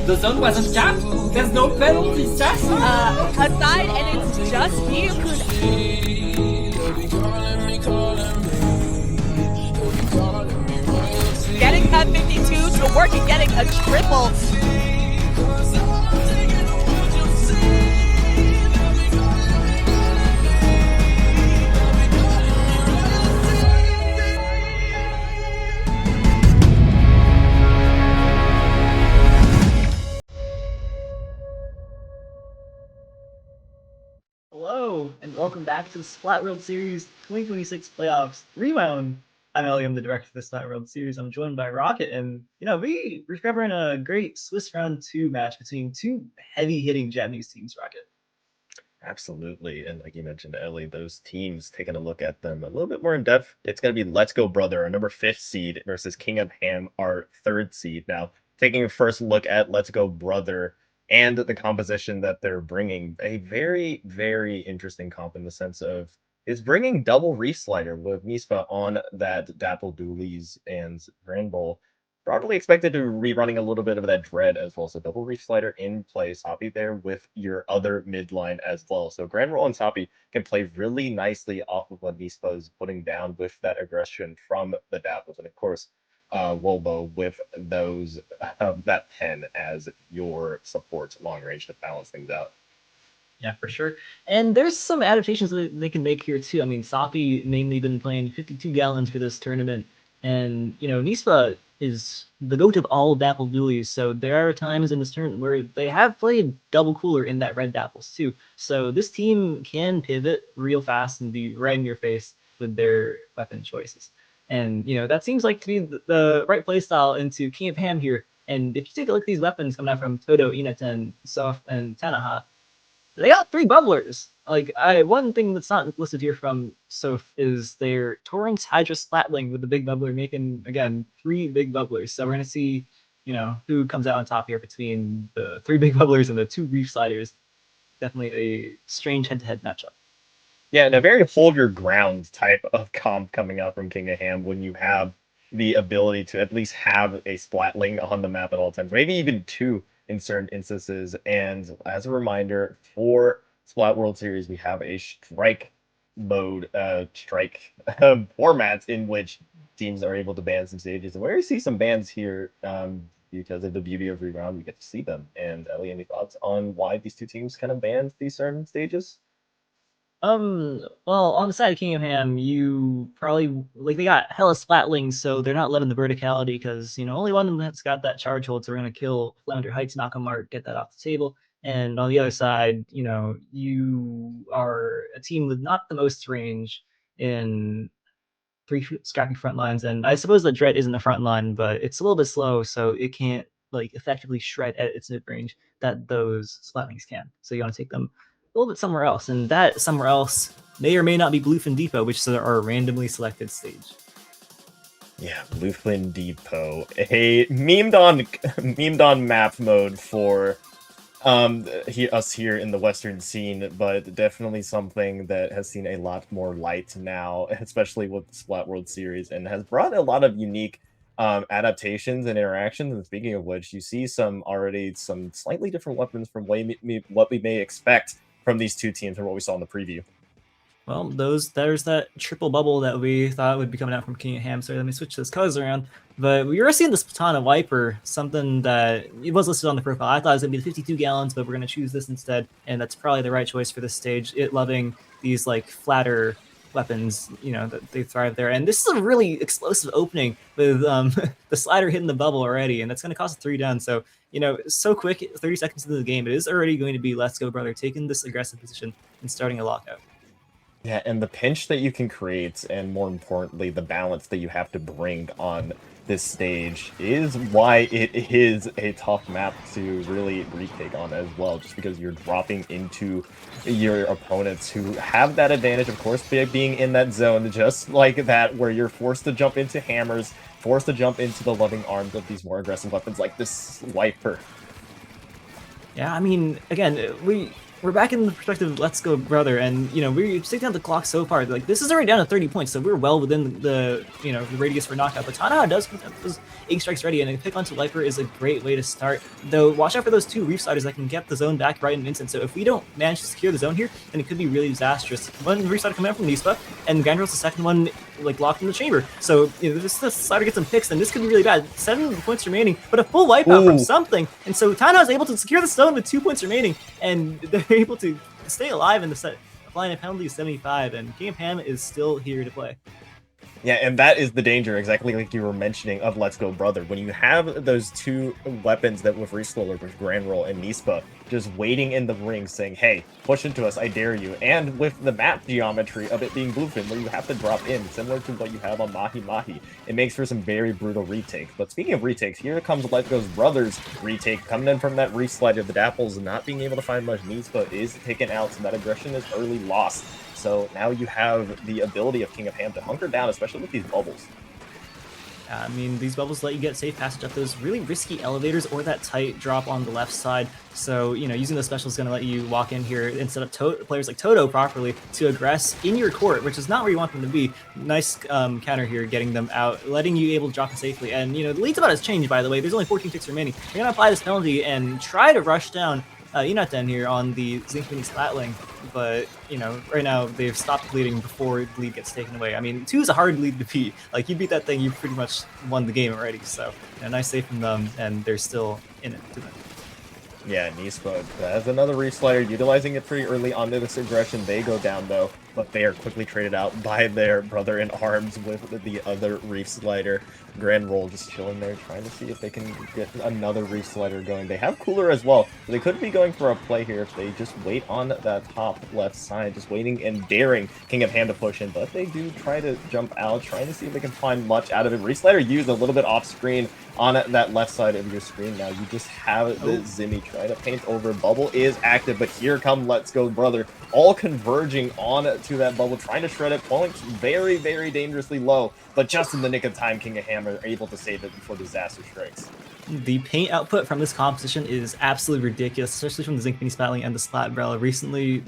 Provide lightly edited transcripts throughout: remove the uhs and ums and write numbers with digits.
The zone wasn't capped. There's no penalty, Sassy. Aside, and it's just you. Getting that 52 to work and getting a triple. Hello, and welcome back to the Splat World Series 2026 playoffs rewound. I'm Ellie, I'm the director of the Splat World Series. I'm joined by Rocket, and we're covering a great Swiss round 2 match between two heavy-hitting Japanese teams, Rocket. Absolutely, and like you mentioned, Ellie, those teams, taking a look at them a little bit more in depth, it's going to be Let's Go Brother, our number 5th seed, versus King of Ham, our 3rd seed. Now, taking a first look at Let's Go Brother and the composition that they're bringing, a very, very interesting comp in the sense of is bringing double Reef Slider with Mispa on that Dapple Doolies and Grand Bowl. Probably expected to be running a little bit of that Dread as well. So double Reef Slider in play, Soppy there with your other midline as well. So Grand Roll and Soppy can play really nicely off of what Mispa is putting down with that aggression from the Dapples. And of course, Wolbo with those that pen as your support long range to balance things out. Yeah, for sure. And there's some adaptations that they can make here too. I mean, Soppy mainly been playing 52 gallons for this tournament, and Nispa is the goat of all Dapple Dualies. So there are times in this tournament where they have played double cooler in that red Dapples too. So this team can pivot real fast and be right in your face with their weapon choices. And that seems like to be the right playstyle into King of Ham here. And if you take a look at these weapons coming out from Todo, Inaten, Soft, and Tanaha, they got 3 bubblers. Like, one thing that's not listed here from Soph is their Torrance Hydra Splatling with the big bubbler making, again, 3 big bubblers. So we're going to see, who comes out on top here between the 3 big bubblers and the 2 Reef Sliders. Definitely a strange head-to-head matchup. Yeah, and a very hold your ground type of comp coming out from King of Ham when you have the ability to at least have a Splatling on the map at all times, maybe even 2 in certain instances. And as a reminder, for Splat World Series, we have a strike mode, strike formats in which teams are able to ban some stages. And we see some bans here because of the beauty of REWOUND, we get to see them. And Ellie, any thoughts on why these 2 teams kind of banned these certain stages? Well, on the side of King of Ham, you probably they got hella Splatlings, so they're not letting the verticality because only one of them that's got that charge hold, so we're gonna kill Flounder Heights, knock him out, get that off the table. And on the other side, you are a team with not the most range in 3 scrappy front lines, and I suppose the Dread isn't the front line, but it's a little bit slow, so it can't effectively shred at its mid range that those Splatlings can. So you want to take them a little bit somewhere else, and that somewhere else may or may not be Bluefin Depot, which is our randomly selected stage. Yeah, Bluefin Depot, a memed on map mode for us here in the Western scene, but definitely something that has seen a lot more light now, especially with the Splat World Series, and has brought a lot of unique adaptations and interactions. And speaking of which, you see some slightly different weapons from what we may expect from these 2 teams from what we saw in the preview. Well, there's that triple bubble that we thought would be coming out from King of Ham. So let me switch those colors around. But we were seeing this Platana Wiper, something that it was listed on the profile. I thought it was going to be the 52 gallons, but we're going to choose this instead. And that's probably the right choice for this stage. It loving these flatter weapons, that they thrive there. And this is a really explosive opening with the slider hitting the bubble already. And that's going to cost 3 down. So, so quick, 30 seconds into the game, it is already going to be Let's Go Brother taking this aggressive position and starting a lockout. Yeah, and the pinch that you can create, and more importantly, the balance that you have to bring on this stage is why it is a tough map to really retake on as well, just because you're dropping into your opponents who have that advantage, of course, being in that zone just like that, where you're forced to jump into hammers, forced to jump into the loving arms of these more aggressive weapons like this Wiper. Yeah, I mean, again, we're back in the perspective of Let's Go Brother, and we're sticking out the clock so far. Like, this is already down to 30 points, so we're well within the the radius for knockout. But Tanaha does have those 8 strikes ready, and a pick onto Viper is a great way to start. Though watch out for those 2 Reef Sliders that can get the zone back right in an instant. So if we don't manage to secure the zone here, then it could be really disastrous. One Reef Slider coming out from Nispa, and Gandrel's the second one like locked in the chamber. So this slider gets some picks, and this could be really bad. 7 points remaining, but a full wipeout from something. And so Tanaha is able to secure the zone with 2 points remaining, and they're able to stay alive in the set, applying a penalty of 75, and King of Ham is still here to play. Yeah, and that is the danger, exactly like you were mentioning, of Let's Go Brother. When you have those 2 weapons that with Reslower, with Grand Roll and Nispa, just waiting in the ring saying, hey, push into us, I dare you. And with the map geometry of it being Bluefin, where you have to drop in, similar to what you have on Mahi Mahi, it makes for some very brutal retakes. But speaking of retakes, here comes Let's Go Brother's retake, coming in from that reslide of the Dapples, not being able to find much. Nispa is taken out, so that aggression is early lost. So now you have the ability of King of Ham to hunker down, especially with these bubbles. I mean, these bubbles let you get safe passage up those really risky elevators or that tight drop on the left side. So, using those specials is going to let you walk in here and set up players like Toto properly to aggress in your court, which is not where you want them to be. Nice counter here, getting them out, letting you able to drop it safely. And, the lead spot has changed, by the way. There's only 14 ticks remaining. You're going to apply this penalty and try to rush down Inatan here on the Zinkmini Splatling, but right now they've stopped bleeding before the lead gets taken away. I mean, 2 is a hard lead to beat. Like, you beat that thing, you pretty much won the game already. So nice save from them, and they're still in it to them. Yeah, Nispa has another Reslider, utilizing it pretty early onto this aggression. They go down though, but they are quickly traded out by their brother in arms with the other Reef Slider. Grand Roll just chilling there, trying to see if they can get another Reef Slider going. They have Cooler as well, so they could be going for a play here if they just wait on that top left side, just waiting and daring King of Ham to push in, but they do try to jump out, trying to see if they can find much out of it. Reef Slider used a little bit off screen on that left side of your screen. Now you just have the Zimmy try to paint over. Bubble is active, but here come Let's Go Brother, all converging on to that bubble, trying to shred it, falling very, very dangerously low, but just in the nick of time, King of Ham are able to save it before disaster strikes. The paint output from this composition is absolutely ridiculous, especially from the Zinkmini Splatling and the Splat Umbrella recently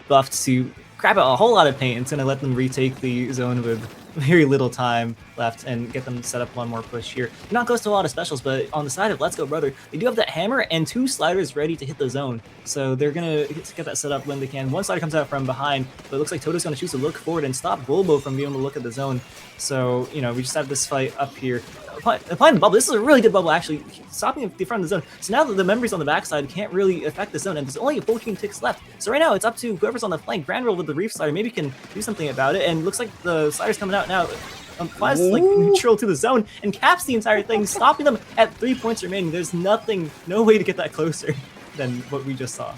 buffed to crap out a whole lot of paint. It's going to let them retake the zone with very little time left and get them set up one more push here. Not close to a lot of specials, but on the side of Let's Go Brother, they do have that hammer and 2 sliders ready to hit the zone. So they're going to get that set up when they can. One slider comes out from behind, but it looks like Toto's going to choose to look forward and stop Bulbo from being able to look at the zone. So, we just have this fight up here. Applying the bubble. This is a really good bubble, actually, stopping at the front of the zone. So now that the members on the backside can't really affect the zone, and there's only 14 ticks left. So right now, it's up to whoever's on the flank. Grand Roll with the Reef Slider maybe can do something about it, and looks like the slider's coming out now. Applies like neutral to the zone and caps the entire thing, stopping them at 3 points remaining. There's no way to get that closer than what we just saw.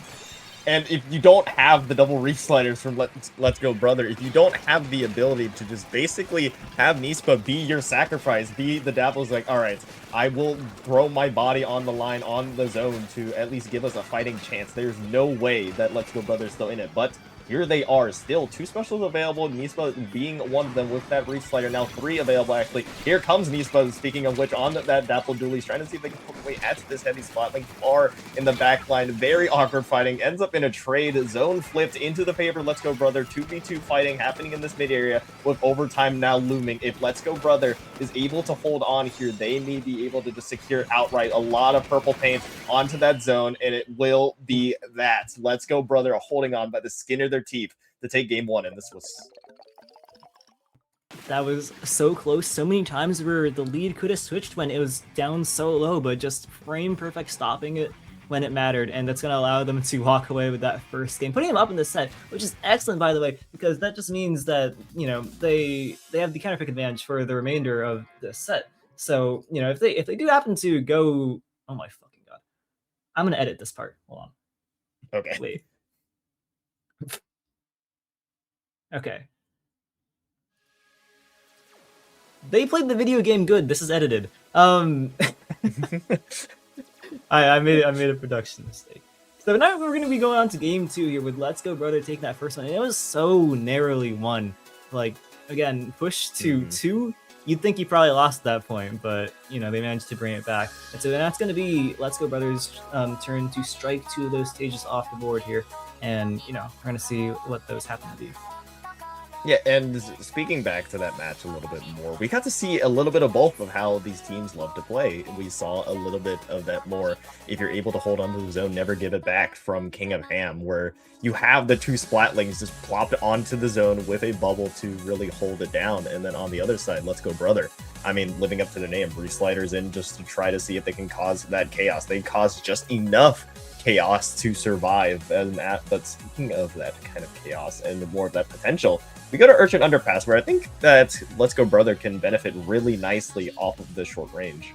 And if you don't have the double Reef Sliders from Let's Go Brother, if you don't have the ability to just basically have Nispa be your sacrifice, be the Dapple's like, all right, I will throw my body on the line on the zone to at least give us a fighting chance. There's no way that Let's Go Brother is still in it, but here they are, still 2 specials available, Nispa being one of them with that Reef Slider, now 3 available actually. Here comes Nispa, speaking of which, on that Dapple Dualies, trying to see if they can poke away at this heavy Splatling far in the back line. Very awkward fighting, ends up in a trade, zone flipped into the favor Let's Go Brother, 2v2 fighting happening in this mid area with overtime now looming. If Let's Go Brother is able to hold on here, they may be able to just secure outright a lot of purple paint onto that zone, and it will be that. Let's Go Brother holding on by the skin of their teeth to take game 1, and this was... That was so close, so many times where the lead could have switched when it was down so low, but just frame perfect stopping it when it mattered, and that's going to allow them to walk away with that first game, putting them up in the set, which is excellent, by the way, because that just means that, they have the counter pick advantage for the remainder of the set. So, if they do happen to go... Oh my fucking god. I'm going to edit this part. Hold on. Okay. Wait. Okay. They played the video game good. This is edited. I made a production mistake. So now we're gonna be going on to game 2 here with Let's Go Brother taking that first one. And it was so narrowly won. Like, again, push to 2 you'd think he probably lost at that point, but you know, they managed to bring it back. And so that's going to be Let's Go Brothers' turn to strike 2 of those stages off the board here, and you know, we're going to see what those happen to be. Yeah, and speaking back to that match a little bit more, we got to see a little bit of both of how these teams love to play. We saw a little bit of that more, if you're able to hold onto the zone, never give it back, from King of Ham, where you have the 2 Splatlings just plopped onto the zone with a bubble to really hold it down. And then on the other side, Let's Go Brother. I mean, living up to the name, Sliders in just to try to see if they can cause that chaos. They cause just enough chaos to survive. But speaking of that kind of chaos and more of that potential, we go to Urchin Underpass, where I think that Let's Go Brother can benefit really nicely off of the short range.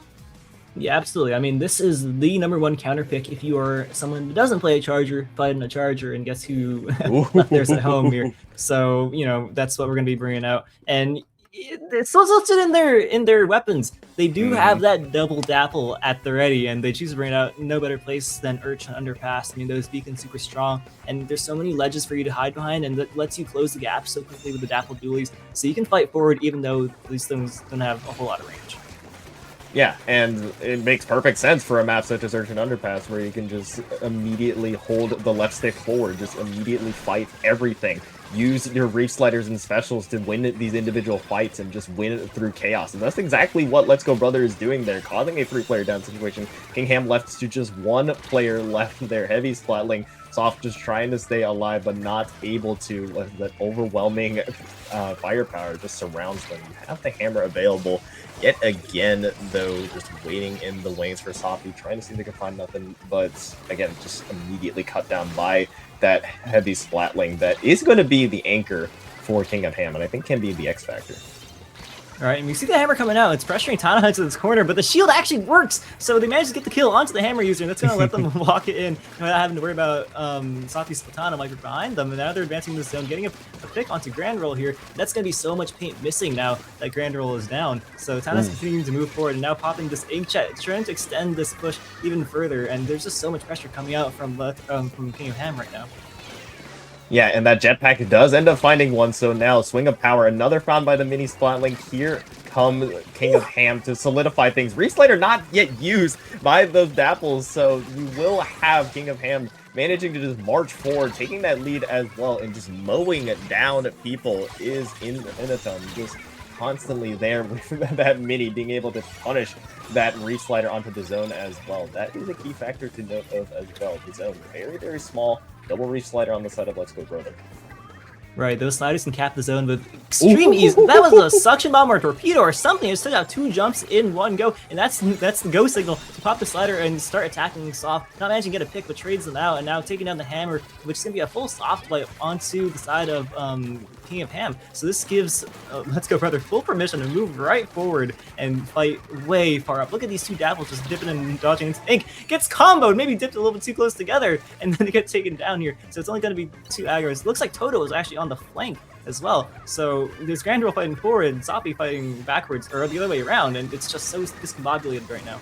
Yeah, absolutely. I mean, this is the #1 counter pick if you are someone who doesn't play a Charger, fighting a Charger, and guess who left theirs at home here. So, you know, that's what we're going to be bringing out. And it's listed in their weapons. They do have that double dapple at the ready, and they choose to bring it out. No better place than Urchin Underpass. I mean, those beacons super strong, and there's so many ledges for you to hide behind, and that lets you close the gap so quickly with the dapple dualies, so you can fight forward even though these things don't have a whole lot of range. Yeah, and it makes perfect sense for a map such as Urchin Underpass, where you can just immediately hold the left stick forward, just immediately fight everything. Use your Reef Sliders and specials to win these individual fights and just win it through chaos. And that's exactly what Let's Go Brother is doing there, causing a 3-player down situation. King Ham left to just 1 player left there. Heavy Splatling, Soft just trying to stay alive, but not able to. That overwhelming firepower just surrounds them. You have the hammer available. Yet again, though, just waiting in the lanes for Sophie, trying to see if they can find nothing, but again, just immediately cut down by that heavy Splatling that is going to be the anchor for King of Ham, and I think can be the X factor. All right, and we see the hammer coming out. It's pressuring Tana to this corner, but the shield actually works. So they managed to get the kill onto the hammer user, and that's going to let them walk it in without having to worry about Safi's Splatana like behind them. And now they're advancing this zone, getting a pick onto Grand Roll here. That's going to be so much paint missing now that Grand Roll is down. So Tana's continuing to move forward, and now popping this Inkjet, trying to extend this push even further. And there's just so much pressure coming out from King of Ham right now. Yeah, and that jetpack does end up finding one, so now Swing of Power, another found by the mini Splatling. Here come King of Ham to solidify things. Reef Slider not yet used by those dapples, so you will have King of Ham managing to just march forward, taking that lead as well, and just mowing down people is in a ton. Just constantly there with that mini, being able to punish that Reef Slider onto the zone as well. That is a key factor to note of as well. The zone, very, very small. Double Reef Slider on the side of Let's Go Brother. Right, those sliders can cap the zone with extreme ease. That was a suction bomb or a torpedo or something. It took out 2 jumps in 1 go, and that's the go signal to pop the slider and start attacking Soft. Not managing to get a pick, but trades them out, and now taking down the hammer, which is going to be a full Soft wipe onto the side of King of Ham. So this gives Let's Go Brother full permission to move right forward and fight way far up. Look at these 2 dapples just dipping and dodging into Ink. Gets comboed, maybe dipped a little bit too close together, and then they get taken down here. So it's only going to be 2 aggro's. Looks like Toto is actually on the flank as well. So there's Grand Roll fighting forward, and Soppy fighting backwards, or the other way around, and it's just so discombobulated right now.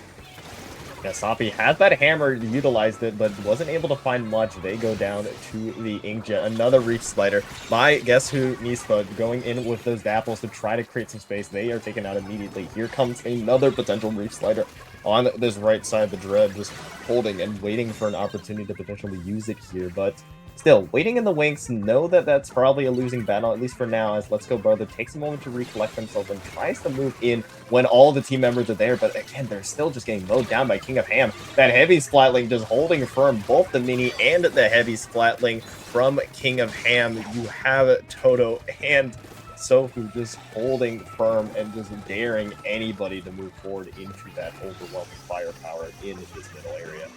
Yeah, Soppy has that hammer, utilized it, but wasn't able to find much. They go down to the Inkjet. Another Reef Slider by Guess Who, Nispa, going in with those dapples to try to create some space. They are taken out immediately. Here comes another potential Reef Slider on this right side of the Dread, just holding and waiting for an opportunity to potentially use it here, but still, waiting in the wings, know that that's probably a losing battle, at least for now, as Let's Go Brother takes a moment to recollect themselves and tries to move in when all the team members are there, but again, they're still just getting mowed down by King of Ham. That heavy Splatling just holding firm, both the mini and the heavy Splatling from King of Ham. You have Toto and Sofu just holding firm and just daring anybody to move forward into that overwhelming firepower in this middle area.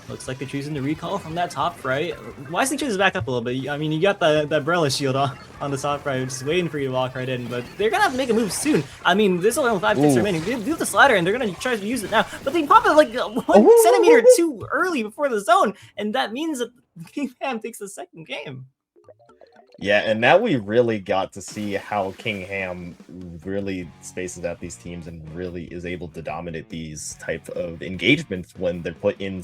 Looks like they're choosing to recall from that top right. Wisely chooses back up a little bit. I mean, you got the umbrella shield on the top right, just waiting for you to walk right in, but they're going to have to make a move soon. I mean, there's only 5 ticks remaining. They do the slider, and they're going to try to use it now, but they pop it like 1 centimeter too early before the zone, and that means that King Ham takes the second game. Yeah, and now we really got to see how King Ham really spaces out these teams and really is able to dominate these type of engagements when they're put in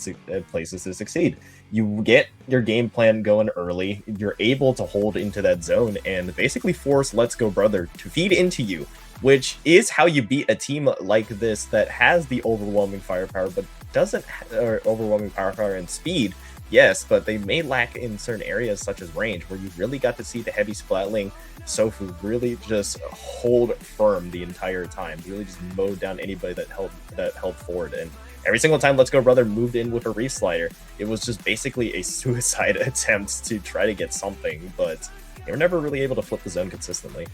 places to succeed. You get your game plan going early, you're able to hold into that zone and basically force Let's Go Brother to feed into you which is how you beat a team like this that has the overwhelming firepower, but doesn't or overwhelming firepower and speed. Yes, but they may lack in certain areas such as range, where you really got to see the heavy Splatling Sofu really just hold firm the entire time. Really just mowed down anybody that held forward. And every single time Let's Go Brother moved in with a Reef Slider, it was just basically a suicide attempt to try to get something, but they were never really able to flip the zone consistently.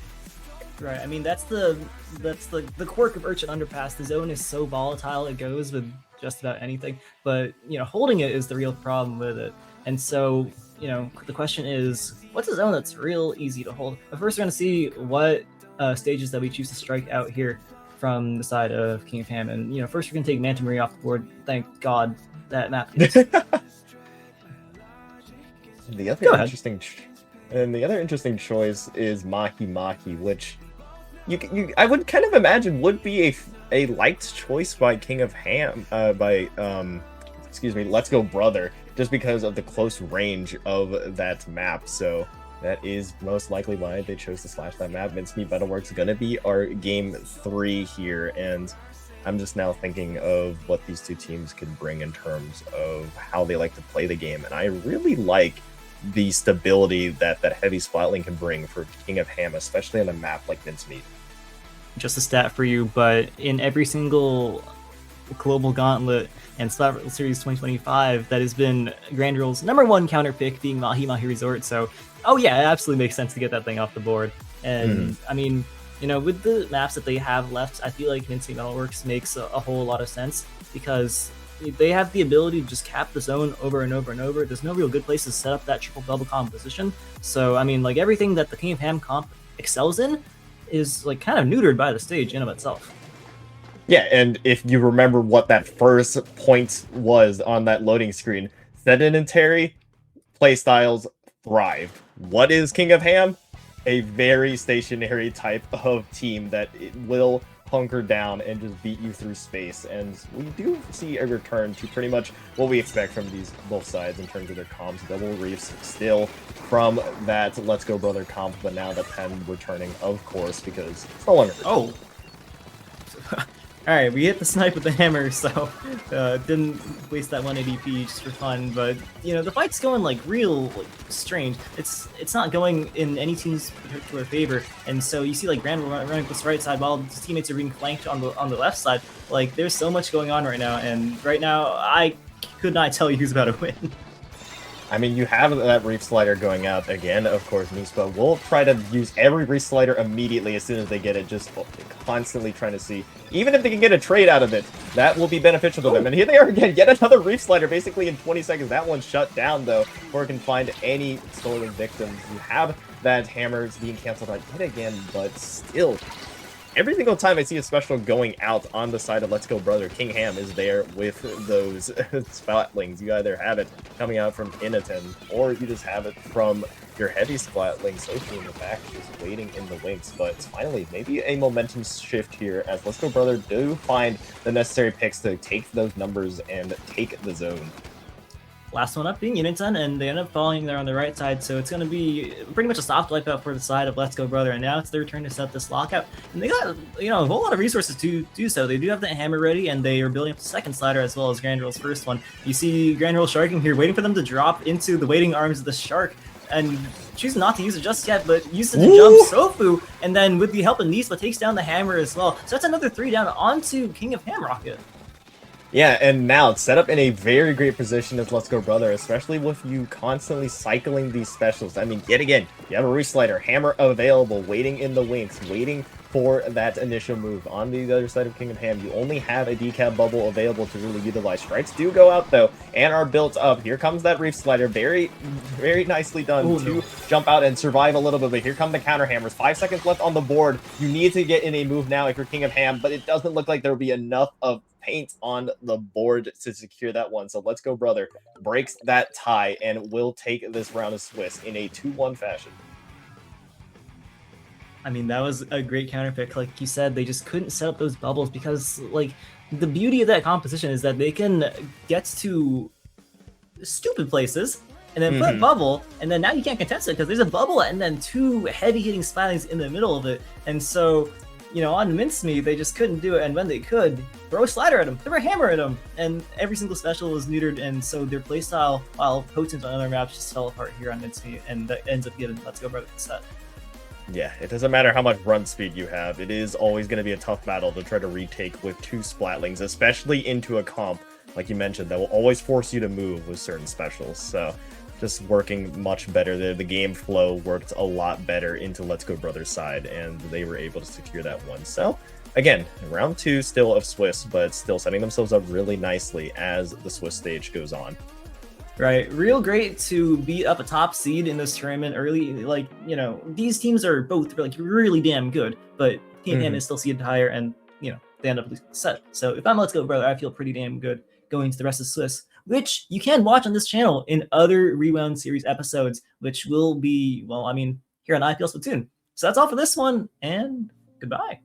Right. I mean, that's the quirk of Urchin Underpass. The zone is so volatile; it goes with just about anything. But holding it is the real problem with it. And so, the question is, what's a zone that's real easy to hold? But first, we're going to see what stages that we choose to strike out here from the side of King of Ham. And first, we're going to take Manta Maria off the board. Thank God that map is. The other interesting choice is Mahi Mahi, which I would kind of imagine would be a liked choice by King of Ham, Let's Go Brother, just because of the close range of that map. So that is most likely why they chose to slash that map. Mincemeat Metalworks going to be our game 3 here, and I'm just now thinking of what these two teams could bring in terms of how they like to play the game, and I really like the stability that heavy Splatling can bring for King of Ham, especially on a map like Mincemeat. Just a stat for you, but in every single Global Gauntlet and Splat World Series 2025, that has been Grandrill's #1 counter pick being Mahi Mahi Resort. So, oh yeah, it absolutely makes sense to get that thing off the board. And I mean, with the maps that they have left, I feel like Mincemeat Metalworks makes a whole lot of sense, because they have the ability to just cap the zone over and over and over. There's no real good place to set up that triple double composition. So, I mean, like, everything that the King of Ham comp excels in is like kind of neutered by the stage in of itself. Yeah, and if you remember what that first point was on that loading screen, sedentary playstyles thrive. What is King of Ham? A very stationary type of team that it will hunker down and just beat you through space. And we do see a return to pretty much what we expect from both sides in terms of their comps. Double Reefs still from that Let's Go Brother comp, but now the pen returning, of course, because it's no longer. Oh. Alright, we hit the snipe with the hammer, so didn't waste that 1 ADP just for fun, but the fight's going like real strange. It's not going in any team's particular favor, and so you see like Randall running this right side while his teammates are being flanked on the left side. Like, there's so much going on right now, and right now I could not tell you who's about to win. I mean, you have that Reef Slider going out again. Of course, Nispa will try to use every Reef Slider immediately as soon as they get it, just constantly trying to see. Even if they can get a trade out of it, that will be beneficial to them. And here they are again, yet another Reef Slider, basically in 20 seconds. That one's shut down, though, before it can find any sort of victims. You have that hammers being canceled out yet again, but still, every single time I see a special going out on the side of Let's Go Brother, King Ham is there with those Splatlings. You either have it coming out from Inaten, or you just have it from your heavy Splatling Sophie in the back, just waiting in the wings. But finally, maybe a momentum shift here as Let's Go Brother do find the necessary picks to take those numbers and take the zone. Last one up being Uniten, and they end up falling there on the right side, so it's going to be pretty much a soft wipeout for the side of Let's Go Brother, and now it's their turn to set this lockout. And they got, a whole lot of resources to do so. They do have the hammer ready, and they are building up the second slider as well as Grandrill's first one. You see Grandrill sharking here, waiting for them to drop into the waiting arms of the shark, and choosing not to use it just yet, but use it to jump Sofu, and then with the help of Nispa, takes down the hammer as well. So that's another 3 down onto King of Ham Rocket. Yeah, and now it's set up in a very great position as Let's Go Brother, especially with you constantly cycling these specials. I mean, yet again, you have a Reef Slider, hammer available, waiting in the wings, waiting for that initial move. On the other side of King of Ham, you only have a decab bubble available to really utilize. Strikes do go out, though, and are built up. Here comes that Reef Slider, very, very nicely done to jump out and survive a little bit, but here come the counter hammers. 5 seconds left on the board. You need to get in a move now if you're King of Ham, but it doesn't look like there will be enough of paint on the board to secure that one. So Let's Go Brother breaks that tie and will take this round of Swiss in a 2-1 fashion. I mean, that was a great counter pick. Like you said, they just couldn't set up those bubbles because, like, the beauty of that composition is that they can get to stupid places and then put a bubble, and then now you can't contest it because there's a bubble and then 2 heavy hitting Splatlings in the middle of it. And so on Mincemeat, they just couldn't do it, and when they could, throw a slider at them, throw a hammer at them, and every single special was neutered, and so their playstyle, while potent on other maps, just fell apart here on Mincemeat, and that ends up giving Let's Go Brother the set. Yeah, it doesn't matter how much run speed you have. It is always going to be a tough battle to try to retake with 2 Splatlings, especially into a comp, like you mentioned, that will always force you to move with certain specials. So just working much better there. The game flow worked a lot better into Let's Go Brothers side, and they were able to secure that one. So again, round 2 still of Swiss, but still setting themselves up really nicely as the Swiss stage goes on. Right, real great to beat up a top seed in this tournament early. Like, these teams are both like really damn good, but Team Ham is still seeded higher, and they end up losing the set. So if I'm Let's Go Brother, I feel pretty damn good going to the rest of Swiss, which you can watch on this channel in other REWOUND series episodes, which will be, here on IPL Splatoon. So that's all for this one, and goodbye.